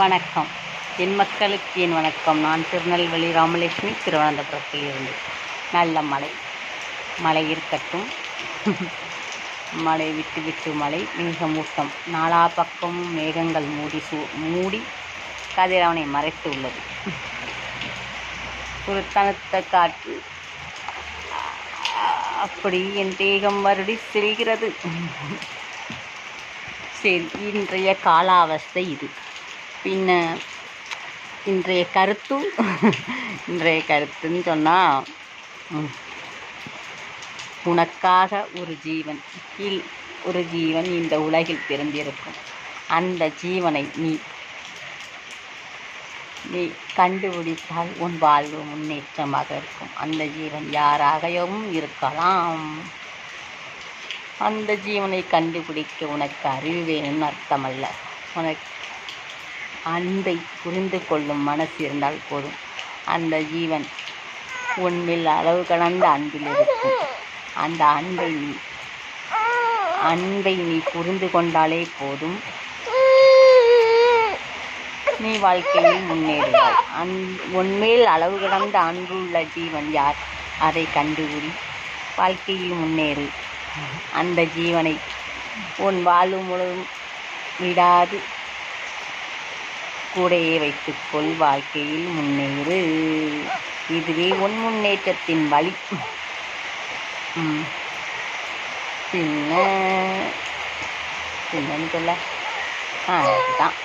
வணக்கம். என் மக்களுக்கு என் வணக்கம். நான் திருநெல்வேலி ராமலட்சுமி, திருவனந்தபுரத்தில் இருந்து. நல்ல மழை இருக்கட்டும். மழை விட்டு விட்டு மழை, மேகமூட்டம், நாலா பக்கமும் மேகங்கள் மூடி கதிரவனை மறைத்து உள்ளது. ஒரு தனுத்த காற்று அப்படி என் தேகம் வருடி செல்கிறது. சரி, இன்றைய காலாவஸ்தை இது. பின்ன இன்றைய கருத்துன்னு சொன்னால், உனக்காக ஒரு ஜீவன் இந்த உலகில் பிறந்திருக்கும். அந்த ஜீவனை நீ கண்டுபிடித்தால் உன் வாழ்வு முன்னேற்றமாக இருக்கும். அந்த ஜீவன் யாராகவும் இருக்கலாம். அந்த ஜீவனை கண்டுபிடிக்க உனக்கு அறிவு வேணும்னு அர்த்தமல்ல. உனக்கு அன்பை புரிந்து கொள்ளும் மனசு இருந்தால் போதும். அந்த ஜீவன் உன்மேல் அளவு கடந்த அன்பில் இருக்கும். அந்த அன்பை நீ புரிந்து கொண்டாலே போதும், நீ வாழ்க்கையில் முன்னேறுவாய். உன்மேல் அளவு கடந்த அன்புள்ள ஜீவன் யார்? அதை கண்டுபிடி, வாழ்க்கையில் முன்னேறு. அந்த ஜீவனை உன் வாழ்வு முழுவதும் விடாது கூடையே வைத்துக்கொள். வாழ்க்கையில் முன்னேறு. இதுவே உன் முன்னேற்றத்தின் வழி. பின்னன்னு சொல்ல அதுதான்.